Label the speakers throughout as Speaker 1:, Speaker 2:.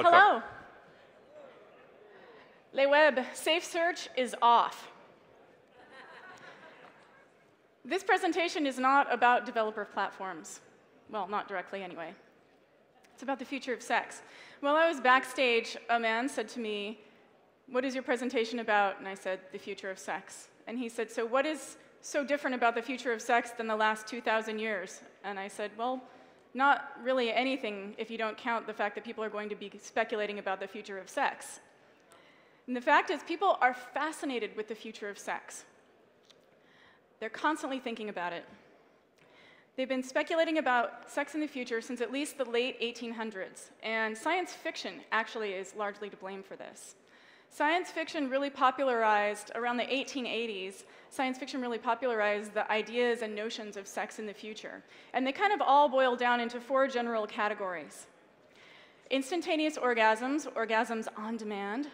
Speaker 1: Hello. Les Web, safe search is off. This presentation is not about developer platforms. Well, not directly anyway. It's about the future of sex. While I was backstage, a man said to me, "What is your presentation about?" And I said, "The future of sex." And he said, "So what is so different about the future of sex than the last 2,000 years? And I said, "Well, not really anything if you don't count the fact that people are going to be speculating about the future of sex." And the fact is, people are fascinated with the future of sex. They're constantly thinking about it. They've been speculating about sex in the future since at least the late 1800s, and science fiction actually is largely to blame for this. Science fiction really popularized, around the 1880s, science fiction really popularized the ideas and notions of sex in the future. And they kind of all boil down into 4 general categories: instantaneous orgasms, orgasms on demand,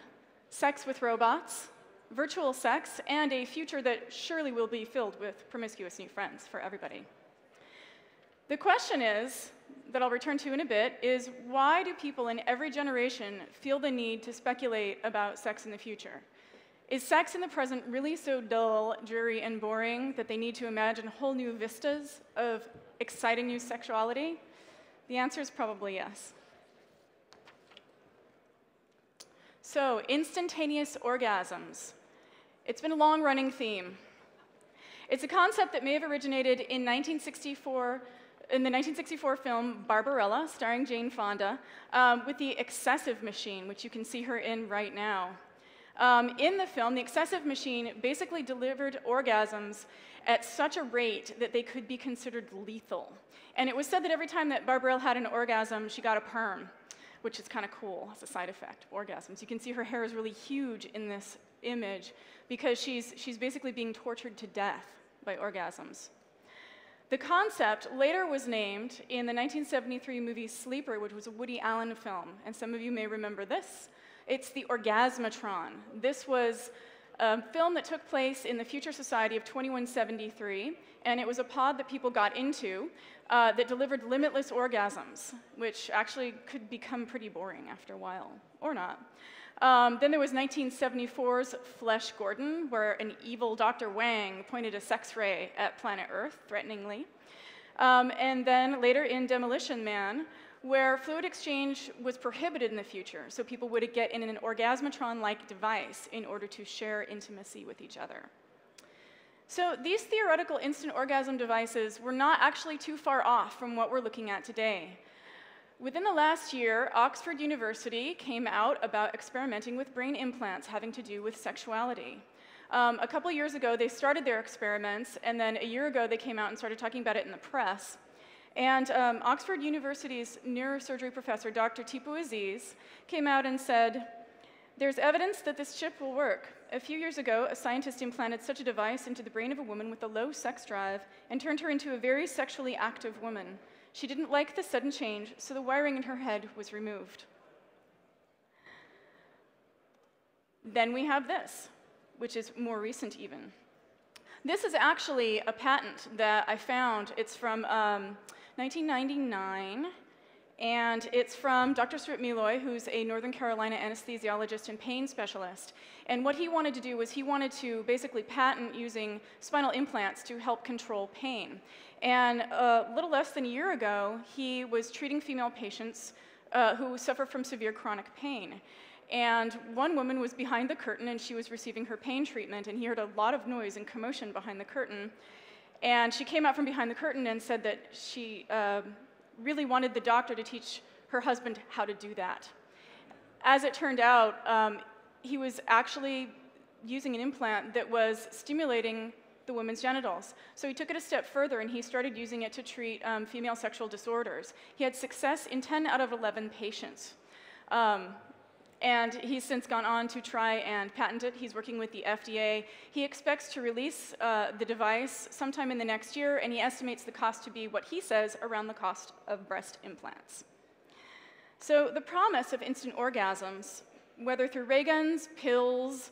Speaker 1: sex with robots, virtual sex, and a future that surely will be filled with promiscuous new friends for everybody. The question is, that I'll return to in a bit, is why do people in every generation feel the need to speculate about sex in the future? Is sex in the present really so dull, dreary, and boring that they need to imagine whole new vistas of exciting new sexuality? The answer is probably yes. So, instantaneous orgasms. It's been a long-running theme. It's a concept that may have originated in the 1964 film Barbarella, starring Jane Fonda, with the excessive machine, which you can see her in right now. In the film, the excessive machine basically delivered orgasms at such a rate that they could be considered lethal. And it was said that every time that Barbarella had an orgasm, she got a perm, which is kind of cool as a side effect of orgasms. You can see her hair is really huge in this image because she's basically being tortured to death by orgasms. The concept later was named in the 1973 movie Sleeper, which was a Woody Allen film, and some of you may remember this. It's the Orgasmatron. This was a film that took place in the future society of 2173, and it was a pod that people got into that delivered limitless orgasms, which actually could become pretty boring after a while, or not. Then there was 1974's Flesh Gordon, where an evil Dr. Wang pointed a sex ray at planet Earth, threateningly. And then later in Demolition Man, where fluid exchange was prohibited in the future, so people would get in an Orgasmatron-like device in order to share intimacy with each other. So these theoretical instant orgasm devices were not actually too far off from what we're looking at today. Within the last year, Oxford University came out about experimenting with brain implants having to do with sexuality. A couple years ago, they started their experiments, and then a year ago, they came out and started talking about it in the press. And Oxford University's neurosurgery professor, Dr. Tipu Aziz, came out and said, "There's evidence that this chip will work. A few years ago, a scientist implanted such a device into the brain of a woman with a low sex drive and turned her into a very sexually active woman. She didn't like the sudden change, so the wiring in her head was removed." Then we have this, which is more recent even. This is actually a patent that I found. It's from 1999, and it's from Dr. Stuart Meloy, who's a Northern Carolina anesthesiologist and pain specialist. And what he wanted to do was he wanted to basically patent using spinal implants to help control pain. And a little less than a year ago, he was treating female patients who suffer from severe chronic pain. And one woman was behind the curtain, and she was receiving her pain treatment, and he heard a lot of noise and commotion behind the curtain. And she came out from behind the curtain and said that she really wanted the doctor to teach her husband how to do that. As it turned out, he was actually using an implant that was stimulating the woman's genitals. So he took it a step further, and he started using it to treat female sexual disorders. He had success in 10 out of 11 patients. And he's since gone on to try and patent it. He's working with the FDA. He expects to release the device sometime in the next year, and he estimates the cost to be what he says around the cost of breast implants. So the promise of instant orgasms, whether through ray guns, pills,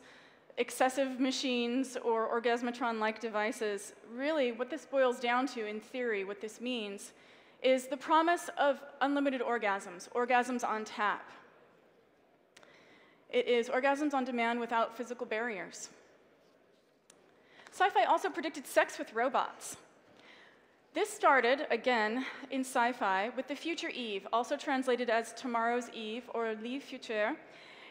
Speaker 1: excessive machines, or Orgasmatron-like devices, really what this boils down to in theory, what this means, is the promise of unlimited orgasms, orgasms on tap. It is orgasms on demand without physical barriers. Sci-fi also predicted sex with robots. This started, again, in sci-fi with The Future Eve, also translated as Tomorrow's Eve or Le Futur.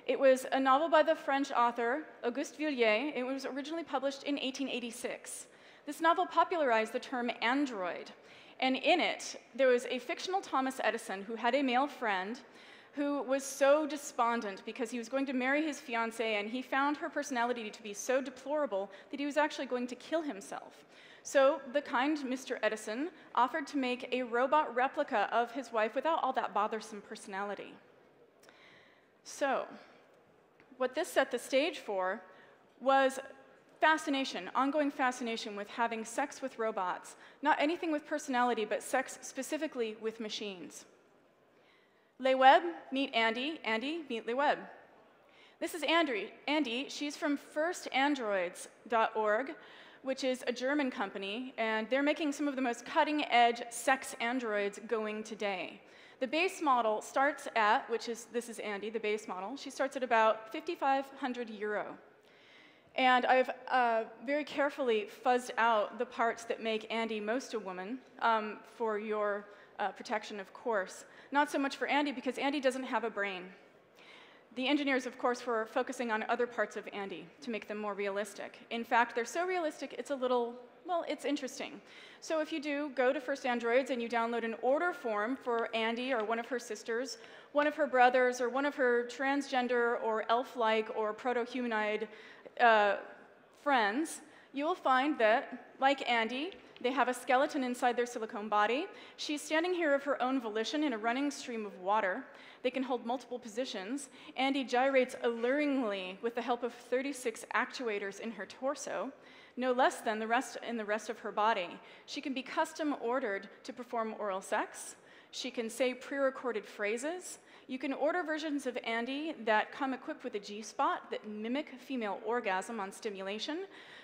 Speaker 1: It was a novel by the French author Auguste Villiers. It was originally published in 1886. This novel popularized the term android, and in it, there was a fictional Thomas Edison who had a male friend who was so despondent because he was going to marry his fiancée, and he found her personality to be so deplorable that he was actually going to kill himself. So the kind Mr. Edison offered to make a robot replica of his wife without all that bothersome personality. So what this set the stage for was fascination, ongoing fascination with having sex with robots. Not anything with personality, but sex specifically with machines. Le Webb, meet Andy. Andy, meet Le Webb. This is Andy. She's from firstandroids.org, which is a German company, and they're making some of the most cutting-edge sex androids going today. The base model starts at, this is Andy, the base model. She starts at about 5,500 euro. And I've very carefully fuzzed out the parts that make Andy most a woman for your protection, of course. Not so much for Andy, because Andy doesn't have a brain. The engineers, of course, were focusing on other parts of Andy to make them more realistic. In fact, they're so realistic, it's a little, well, it's interesting. So if you do go to First Androids and you download an order form for Andy or one of her sisters, one of her brothers, or one of her transgender or elf-like or proto-humanoid friends, you will find that, like Andy, they have a skeleton inside their silicone body. She's standing here of her own volition in a running stream of water. They can hold multiple positions. Andy gyrates alluringly with the help of 36 actuators in her torso, no less than the rest of her body. She can be custom ordered to perform oral sex. She can say pre-recorded phrases. You can order versions of Andy that come equipped with a G-spot that mimic female orgasm on stimulation.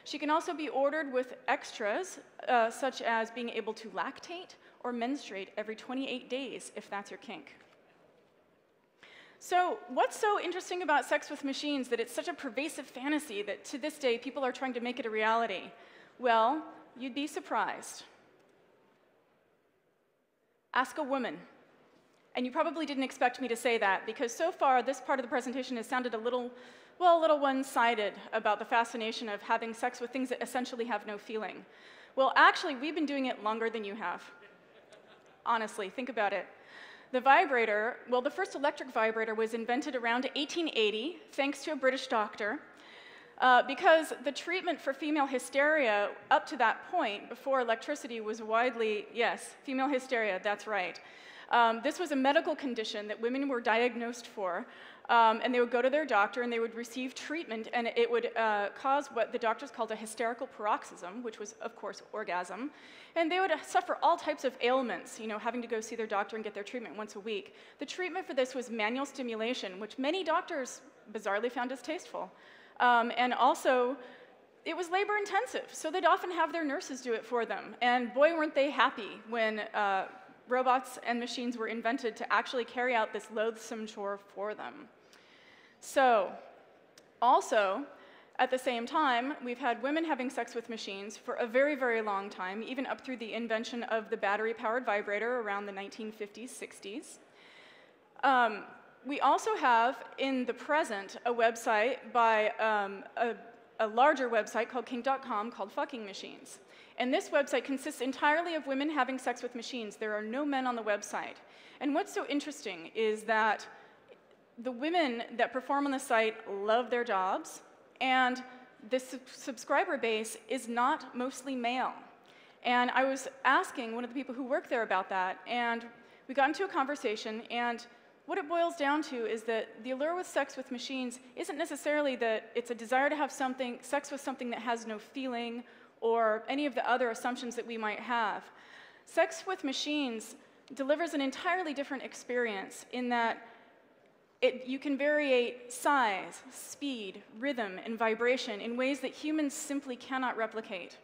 Speaker 1: She can also be ordered with extras, such as being able to lactate or menstruate every 28 days, if that's your kink. So what's so interesting about sex with machines that it's such a pervasive fantasy that to this day people are trying to make it a reality? Well, you'd be surprised. Ask a woman. And you probably didn't expect me to say that, because so far this part of the presentation has sounded a little one-sided about the fascination of having sex with things that essentially have no feeling. Well, actually, we've been doing it longer than you have. Honestly, think about it. The vibrator, well, the first electric vibrator was invented around 1880, thanks to a British doctor, because the treatment for female hysteria up to that point, before electricity was widely, yes, female hysteria, that's right. This was a medical condition that women were diagnosed for, and they would go to their doctor and they would receive treatment, and it would cause what the doctors called a hysterical paroxysm, which was, of course, orgasm. And they would suffer all types of ailments, having to go see their doctor and get their treatment once a week. The treatment for this was manual stimulation, which many doctors bizarrely found distasteful. And also, it was labor intensive, so they'd often have their nurses do it for them. And boy, weren't they happy when robots and machines were invented to actually carry out this loathsome chore for them. So, also, at the same time, we've had women having sex with machines for a very, very long time, even up through the invention of the battery-powered vibrator around the 1950s, 60s. We also have, in the present, a website by a larger website called kink.com called Fucking Machines. And this website consists entirely of women having sex with machines. There are no men on the website. And what's so interesting is that the women that perform on the site love their jobs, and the subscriber base is not mostly male. And I was asking one of the people who work there about that, and we got into a conversation, and what it boils down to is that the allure with sex with machines isn't necessarily that it's a desire to have sex with something that has no feeling or any of the other assumptions that we might have. Sex with machines delivers an entirely different experience in that you can variate size, speed, rhythm, and vibration in ways that humans simply cannot replicate.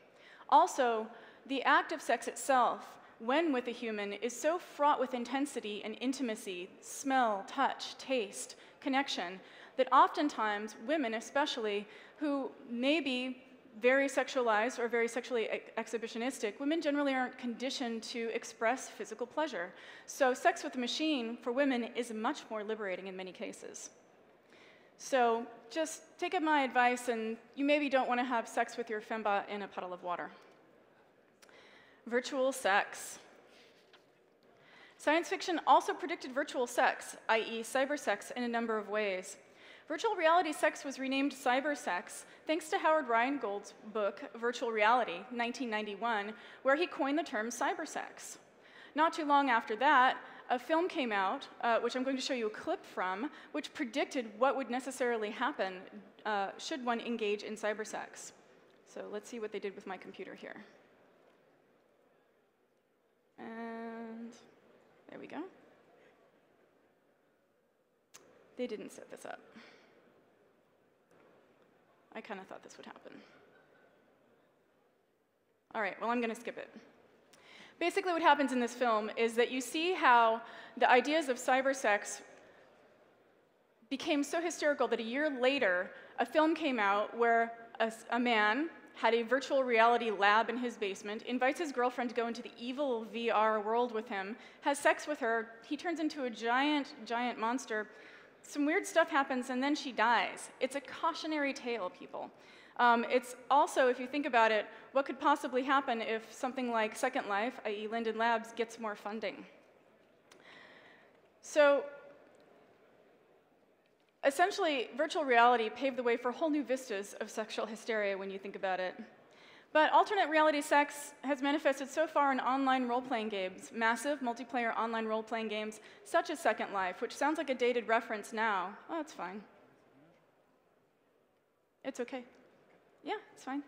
Speaker 1: Also, the act of sex itself, when with a human, is so fraught with intensity and intimacy, smell, touch, taste, connection, that oftentimes women especially, who may be very sexualized or very sexually exhibitionistic, women generally aren't conditioned to express physical pleasure. So sex with a machine for women is much more liberating in many cases. So just take up my advice, and you maybe don't want to have sex with your fembot in a puddle of water. Virtual sex. Science fiction also predicted virtual sex, i.e. cybersex, in a number of ways. Virtual reality sex was renamed cybersex thanks to Howard Rheingold's book, Virtual Reality, 1991, where he coined the term cybersex. Not too long after that, a film came out, which I'm going to show you a clip from, which predicted what would necessarily happen should one engage in cybersex. So let's see what they did with my computer here. And there we go. They didn't set this up. I kind of thought this would happen. All right, well, I'm going to skip it. Basically, what happens in this film is that you see how the ideas of cybersex became so hysterical that a year later, a film came out where a man had a virtual reality lab in his basement, invites his girlfriend to go into the evil VR world with him, has sex with her, he turns into a giant, giant monster. Some weird stuff happens, and then she dies. It's a cautionary tale, people. It's also, if you think about it, what could possibly happen if something like Second Life, i.e. Linden Labs, gets more funding? So essentially, virtual reality paved the way for whole new vistas of sexual hysteria when you think about it. But alternate reality sex has manifested so far in online role-playing games, massive multiplayer online role-playing games, such as Second Life, which sounds like a dated reference now. Oh, it's fine. It's okay. Yeah, it's fine.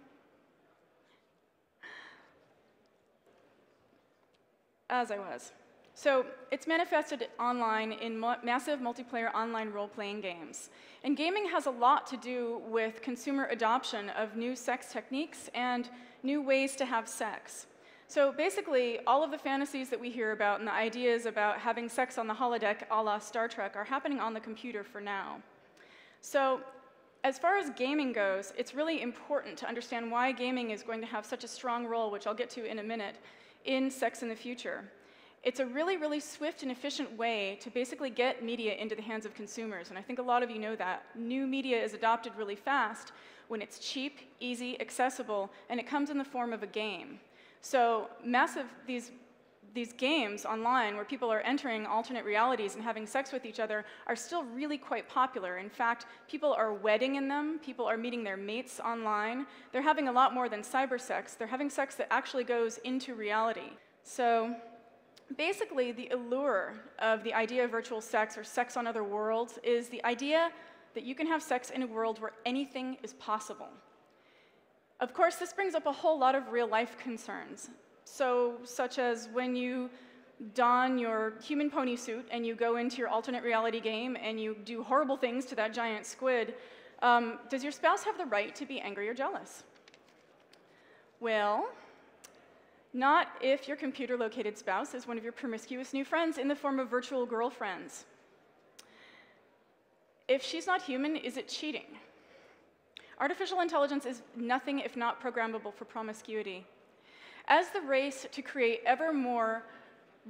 Speaker 1: As I was. So it's manifested online in massive multiplayer online role-playing games. And gaming has a lot to do with consumer adoption of new sex techniques and new ways to have sex. So basically, all of the fantasies that we hear about and the ideas about having sex on the holodeck a la Star Trek are happening on the computer for now. So as far as gaming goes, it's really important to understand why gaming is going to have such a strong role, which I'll get to in a minute, in sex in the future. It's a really, really swift and efficient way to basically get media into the hands of consumers, and I think a lot of you know that. New media is adopted really fast when it's cheap, easy, accessible, and it comes in the form of a game. So these games online where people are entering alternate realities and having sex with each other are still really quite popular. In fact, people are wedding in them, people are meeting their mates online. They're having a lot more than cybersex. They're having sex that actually goes into reality. So basically, the allure of the idea of virtual sex or sex on other worlds is the idea that you can have sex in a world where anything is possible. Of course, this brings up a whole lot of real-life concerns. So, such as when you don your human pony suit and you go into your alternate reality game and you do horrible things to that giant squid, does your spouse have the right to be angry or jealous? Well, not if your computer-located spouse is one of your promiscuous new friends in the form of virtual girlfriends. If she's not human, is it cheating? Artificial intelligence is nothing if not programmable for promiscuity. As the race to create ever more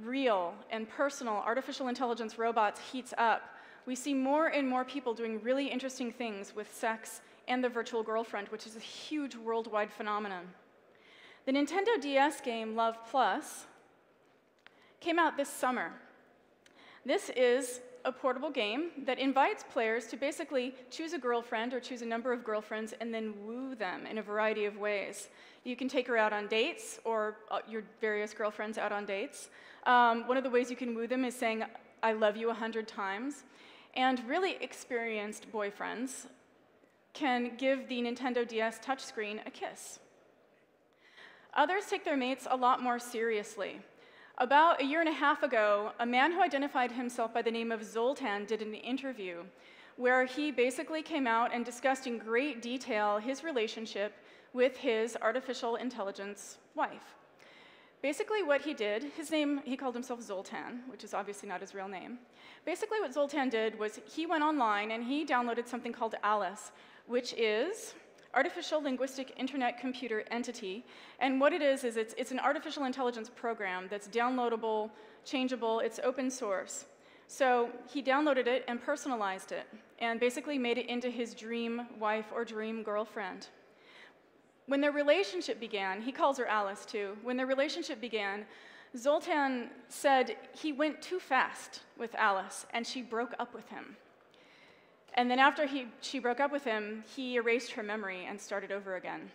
Speaker 1: real and personal artificial intelligence robots heats up, we see more and more people doing really interesting things with sex and the virtual girlfriend, which is a huge worldwide phenomenon. The Nintendo DS game Love Plus came out this summer. This is a portable game that invites players to basically choose a girlfriend or choose a number of girlfriends and then woo them in a variety of ways. You can take her out on dates or your various girlfriends out on dates. One of the ways you can woo them is saying, "I love you 100 times." And really experienced boyfriends can give the Nintendo DS touchscreen a kiss. Others take their mates a lot more seriously. About a year and a half ago, a man who identified himself by the name of Zoltan did an interview where he basically came out and discussed in great detail his relationship with his artificial intelligence wife. Basically what he did, his name, he called himself Zoltan, which is obviously not his real name. Basically what Zoltan did was he went online and he downloaded something called Alice, which is Artificial Linguistic Internet Computer Entity. And what it is it's an artificial intelligence program that's downloadable, changeable, it's open source. So he downloaded it and personalized it, and basically made it into his dream wife or dream girlfriend. When their relationship began, he calls her Alice too, when their relationship began, Zoltan said he went too fast with Alice and she broke up with him. And then after she broke up with him, he erased her memory and started over again.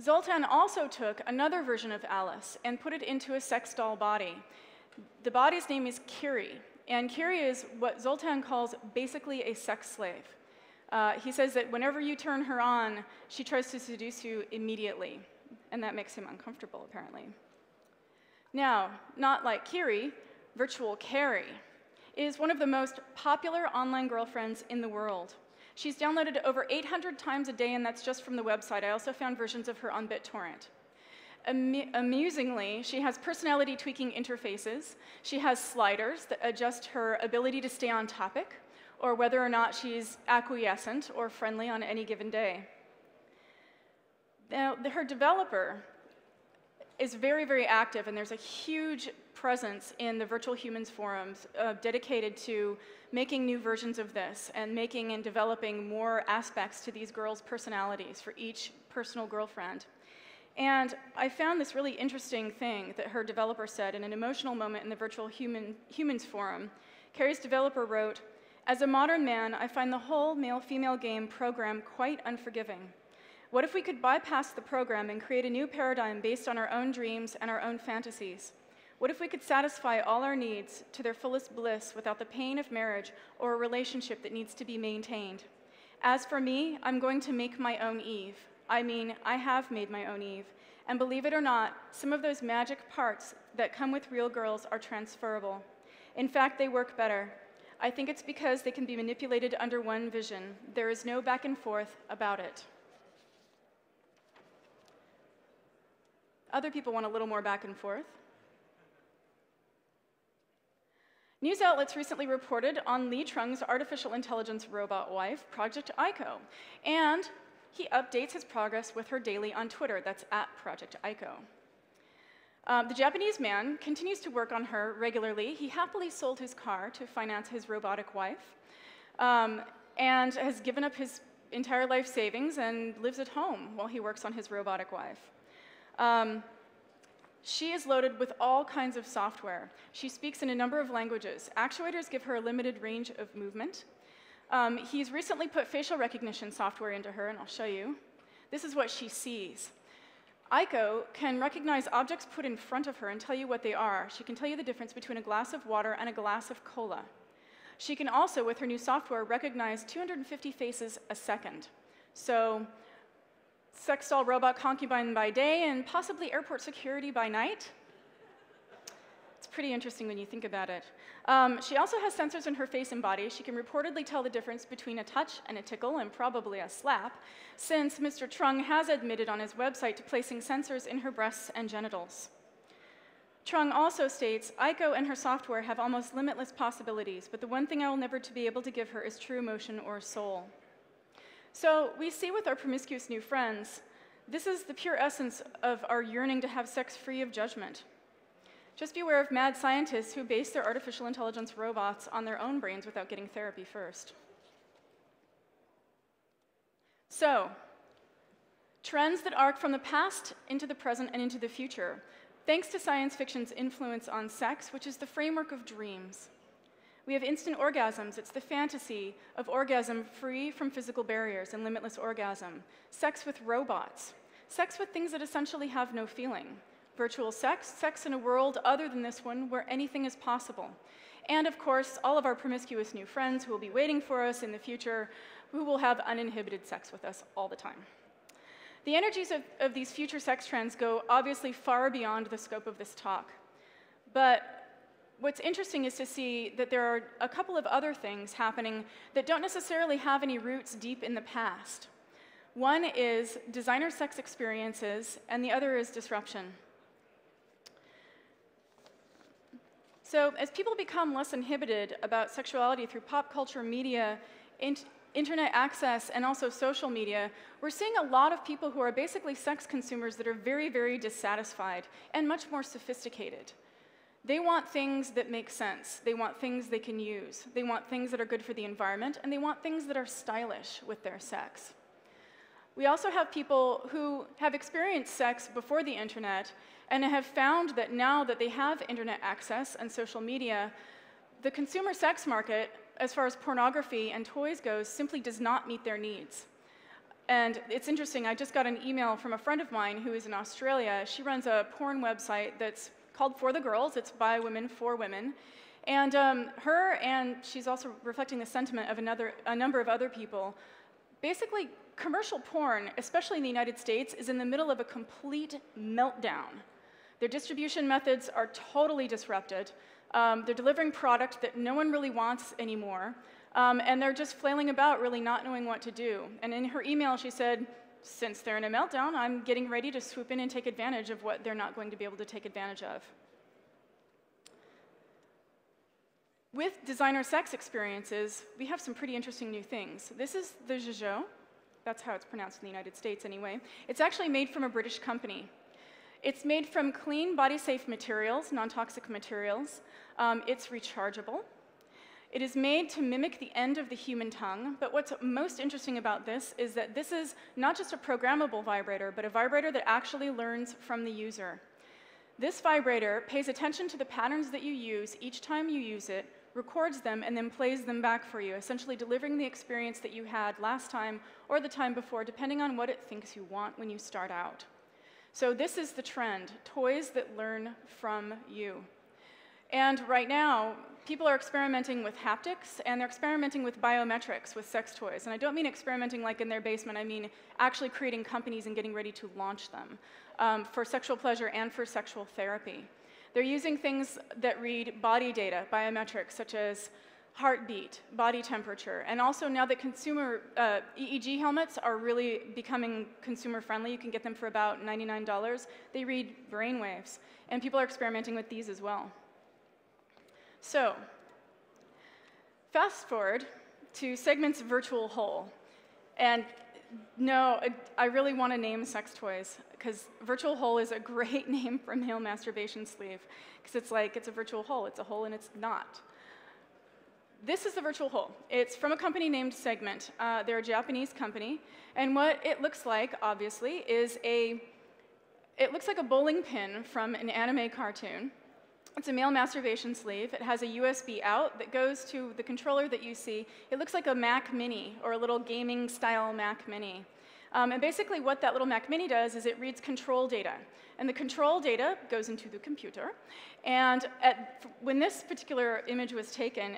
Speaker 1: Zoltan also took another version of Alice and put it into a sex doll body. The body's name is Kiri, and Kiri is what Zoltan calls basically a sex slave. He says that whenever you turn her on, she tries to seduce you immediately, and that makes him uncomfortable, apparently. Now, not like Kiri, Virtual Carrie is one of the most popular online girlfriends in the world. She's downloaded over 800 times a day, and that's just from the website. I also found versions of her on BitTorrent. Amusingly, she has personality tweaking interfaces. She has sliders that adjust her ability to stay on topic, or whether or not she's acquiescent or friendly on any given day. Now, her developer is very, very active, and there's a huge presence in the Virtual Humans forums dedicated to making new versions of this and making and developing more aspects to these girls' personalities for each personal girlfriend. And I found this really interesting thing that her developer said in an emotional moment in the Virtual Humans forum. Carrie's developer wrote, "As a modern man, I find the whole male-female game program quite unforgiving. What if we could bypass the program and create a new paradigm based on our own dreams and our own fantasies? What if we could satisfy all our needs to their fullest bliss without the pain of marriage or a relationship that needs to be maintained? As for me, I'm going to make my own Eve. I mean, I have made my own Eve. And believe it or not, some of those magic parts that come with real girls are transferable. In fact, they work better. I think it's because they can be manipulated under one vision. There is no back and forth about it." Other people want a little more back and forth. News outlets recently reported on Lee Trung's artificial intelligence robot wife, Project Aiko, and he updates his progress with her daily on Twitter. That's @Project Aiko. The Japanese man continues to work on her regularly. He happily sold his car to finance his robotic wife, and has given up his entire life savings and lives at home while he works on his robotic wife. She is loaded with all kinds of software. She speaks in a number of languages. Actuators give her a limited range of movement. He's recently put facial recognition software into her, and I'll show you. This is what she sees. Aiko can recognize objects put in front of her and tell you what they are. She can tell you the difference between a glass of water and a glass of cola. She can also, with her new software, recognize 250 faces a second. So, sex doll robot concubine by day and possibly airport security by night. It's pretty interesting when you think about it. She also has sensors in her face and body. She can reportedly tell the difference between a touch and a tickle and probably a slap, since Mr. Trung has admitted on his website to placing sensors in her breasts and genitals. Trung also states, "Aiko and her software have almost limitless possibilities, but the one thing I will never be able to give her is true emotion or soul." So we see with our promiscuous new friends, this is the pure essence of our yearning to have sex free of judgment. Just beware of mad scientists who base their artificial intelligence robots on their own brains without getting therapy first. So, trends that arc from the past into the present and into the future, thanks to science fiction's influence on sex, which is the framework of dreams. We have instant orgasms. It's the fantasy of orgasm free from physical barriers and limitless orgasm. Sex with robots. Sex with things that essentially have no feeling. Virtual sex, sex in a world other than this one where anything is possible. And of course, all of our promiscuous new friends who will be waiting for us in the future, who will have uninhibited sex with us all the time. The energies of these future sex trends go obviously far beyond the scope of this talk. But what's interesting is to see that there are a couple of other things happening that don't necessarily have any roots deep in the past. One is designer sex experiences, and the other is disruption. So as people become less inhibited about sexuality through pop culture, media, internet access, and also social media, we're seeing a lot of people who are basically sex consumers that are very, very dissatisfied and much more sophisticated. They want things that make sense. They want things they can use. They want things that are good for the environment, and they want things that are stylish with their sex. We also have people who have experienced sex before the internet and have found that now that they have internet access and social media, the consumer sex market, as far as pornography and toys goes, simply does not meet their needs. And it's interesting, I just got an email from a friend of mine who is in Australia. She runs a porn website that's called For the Girls. It's by women, for women. And her, and she's also reflecting the sentiment of a number of other people, basically commercial porn, especially in the United States, is in the middle of a complete meltdown. Their distribution methods are totally disrupted. They're delivering product that no one really wants anymore, and they're just flailing about, really not knowing what to do. And in her email, she said, since they're in a meltdown, I'm getting ready to swoop in and take advantage of what they're not going to be able to take advantage of. With designer sex experiences, we have some pretty interesting new things. This is the Jojo. That's how it's pronounced in the United States anyway. It's actually made from a British company. It's made from clean, body-safe materials, non-toxic materials. It's rechargeable. It is made to mimic the end of the human tongue, but what's most interesting about this is that this is not just a programmable vibrator, but a vibrator that actually learns from the user. This vibrator pays attention to the patterns that you use each time you use it, records them, and then plays them back for you, essentially delivering the experience that you had last time or the time before, depending on what it thinks you want when you start out. So this is the trend, toys that learn from you. And right now, people are experimenting with haptics, and they're experimenting with biometrics with sex toys. And I don't mean experimenting like in their basement, I mean actually creating companies and getting ready to launch them for sexual pleasure and for sexual therapy. They're using things that read body data, biometrics, such as heartbeat, body temperature, and also now that consumer EEG helmets are really becoming consumer friendly, you can get them for about $99, they read brain waves, and people are experimenting with these as well. So, fast forward to Segment's virtual hole, and no, I really want to name sex toys, because virtual hole is a great name for a male masturbation sleeve, because it's like, it's a virtual hole, it's a hole and it's not. This is the virtual hole. It's from a company named Segment. They're a Japanese company, and what it looks like, obviously, is it looks like a bowling pin from an anime cartoon. It's a male masturbation sleeve. It has a USB out that goes to the controller that you see. It looks like a Mac Mini, or a little gaming-style Mac Mini. And basically what that little Mac Mini does is it reads control data. And the control data goes into the computer. And when this particular image was taken,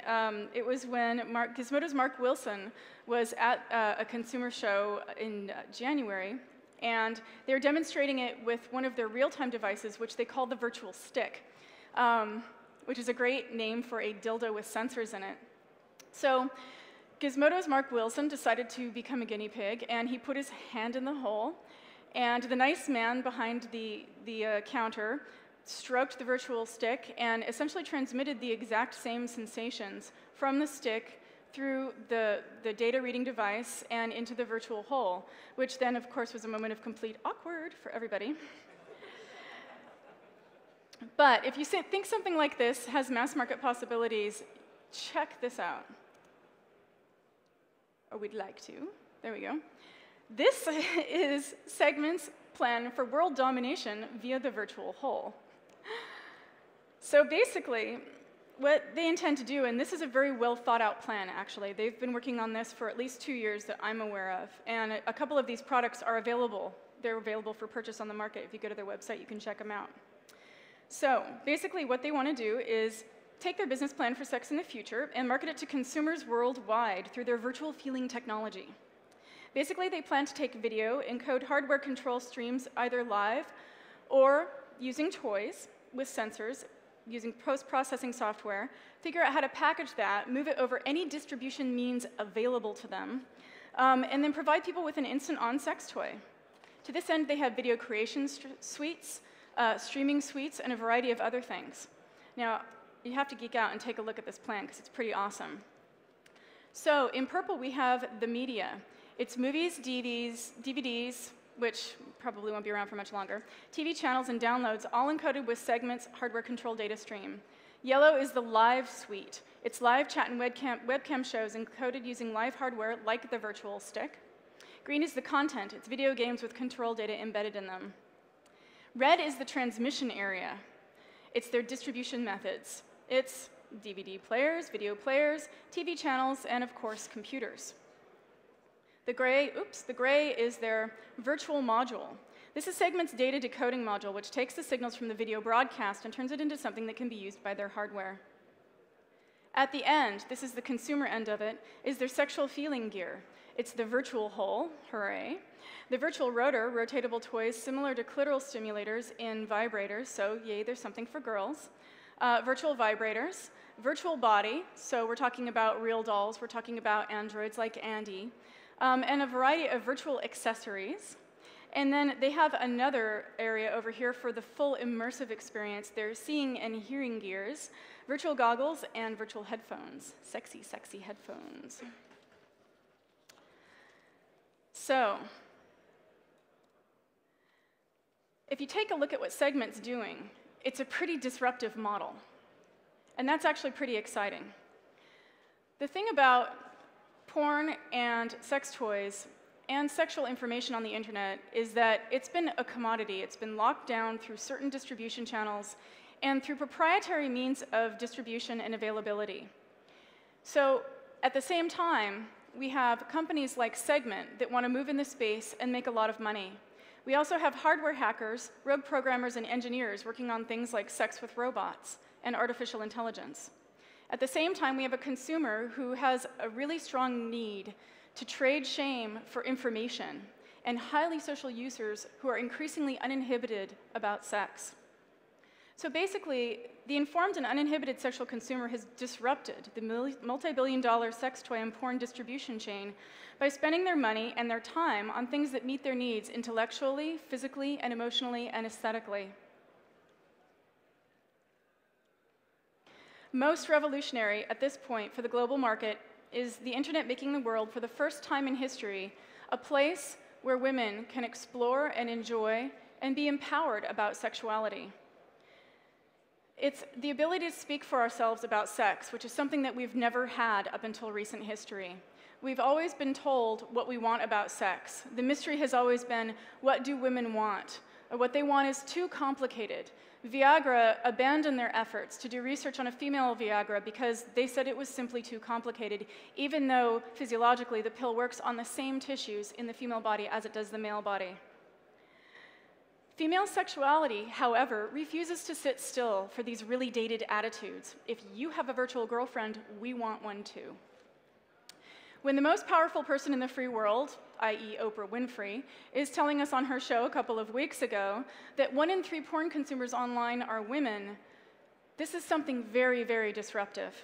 Speaker 1: it was when Gizmodo's Mark Wilson was at a consumer show in January. And they were demonstrating it with one of their real-time devices, which they call the virtual stick. Which is a great name for a dildo with sensors in it. So Gizmodo's Mark Wilson decided to become a guinea pig, and he put his hand in the hole, and the nice man behind the counter stroked the virtual stick and essentially transmitted the exact same sensations from the stick through the data reading device and into the virtual hole, which then, of course, was a moment of complete awkward for everybody. But if you think something like this has mass market possibilities, check this out. Or we'd like to. There we go. This is Segment's plan for world domination via the virtual hole. So basically, what they intend to do, and this is a very well thought out plan, actually. They've been working on this for at least 2 years that I'm aware of. And a couple of these products are available. They're available for purchase on the market. If you go to their website, you can check them out. So basically what they want to do is take their business plan for sex in the future and market it to consumers worldwide through their virtual feeling technology. Basically, they plan to take video, encode hardware control streams either live or using toys with sensors, using post-processing software, figure out how to package that, move it over any distribution means available to them, and then provide people with an instant-on sex toy. To this end, they have video creation suites, streaming suites, and a variety of other things. Now, you have to geek out and take a look at this plant because it's pretty awesome. So in purple, we have the media. It's movies, DVDs, which probably won't be around for much longer, TV channels and downloads, all encoded with segments hardware control data stream. Yellow is the live suite. It's live chat and webcam shows encoded using live hardware like the virtual stick. Green is the content. It's video games with control data embedded in them. Red is the transmission area. It's their distribution methods. It's DVD players, video players, TV channels, and of course, computers. The gray is their virtual module. This is Segment's data decoding module, which takes the signals from the video broadcast and turns it into something that can be used by their hardware. At the end, this is the consumer end of it, is their sexual feeling gear. It's the virtual hole, hooray. The virtual rotor, rotatable toys similar to clitoral stimulators in vibrators, so yay, there's something for girls. Virtual vibrators, virtual body, so we're talking about real dolls, we're talking about androids like Andy, and a variety of virtual accessories. And then they have another area over here for the full immersive experience. They're seeing and hearing gears, virtual goggles, and virtual headphones. Sexy, sexy headphones. So, if you take a look at what Segment's doing, it's a pretty disruptive model. And that's actually pretty exciting. The thing about porn and sex toys and sexual information on the internet is that it's been a commodity. It's been locked down through certain distribution channels and through proprietary means of distribution and availability. So at the same time, we have companies like Segment that want to move in this space and make a lot of money. We also have hardware hackers, rogue programmers, and engineers working on things like sex with robots and artificial intelligence. At the same time, we have a consumer who has a really strong need to trade shame for information, and highly social users who are increasingly uninhibited about sex. So basically, the informed and uninhibited sexual consumer has disrupted the multi-billion-dollar sex toy and porn distribution chain by spending their money and their time on things that meet their needs intellectually, physically, and emotionally, and aesthetically. Most revolutionary at this point for the global market is the internet making the world, for the first time in history, a place where women can explore and enjoy and be empowered about sexuality. It's the ability to speak for ourselves about sex, which is something that we've never had up until recent history. We've always been told what we want about sex. The mystery has always been, what do women want? Or what they want is too complicated. Viagra abandoned their efforts to do research on a female Viagra because they said it was simply too complicated, even though physiologically the pill works on the same tissues in the female body as it does the male body. Female sexuality, however, refuses to sit still for these really dated attitudes. If you have a virtual girlfriend, we want one too. When the most powerful person in the free world, i.e. Oprah Winfrey, is telling us on her show a couple of weeks ago that 1 in 3 porn consumers online are women, this is something very, very disruptive.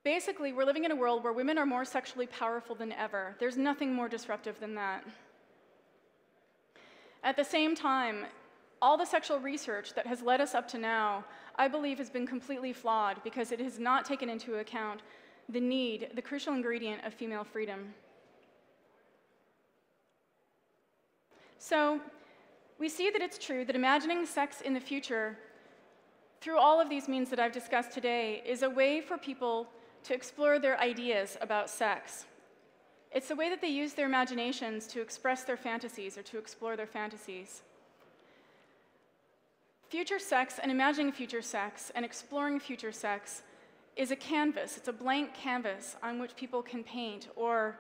Speaker 1: Basically, we're living in a world where women are more sexually powerful than ever. There's nothing more disruptive than that. At the same time, all the sexual research that has led us up to now, I believe, has been completely flawed because it has not taken into account the need, the crucial ingredient of female freedom. So we see that it's true that imagining sex in the future through all of these means that I've discussed today is a way for people to explore their ideas about sex. It's a way that they use their imaginations to express their fantasies or to explore their fantasies. Future sex and imagining future sex and exploring future sex is a canvas. It's a blank canvas on which people can paint, or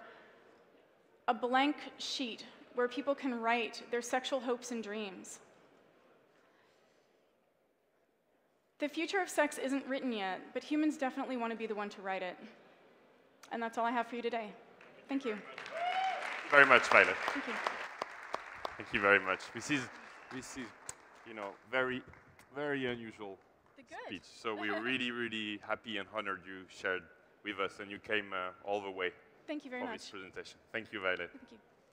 Speaker 1: a blank sheet where people can write their sexual hopes and dreams. The future of sex isn't written yet, but humans definitely want to be the one to write it. And that's all I have for you today. Thank you.
Speaker 2: Very much, Violet.
Speaker 1: Thank you.
Speaker 2: Thank you very much. This is, you know, very, very unusual speech. So we're really, really happy and honored you shared with us, and you came all the way
Speaker 1: Thank you very
Speaker 2: for
Speaker 1: much.
Speaker 2: this presentation. Thank you, Violet.
Speaker 1: Thank you.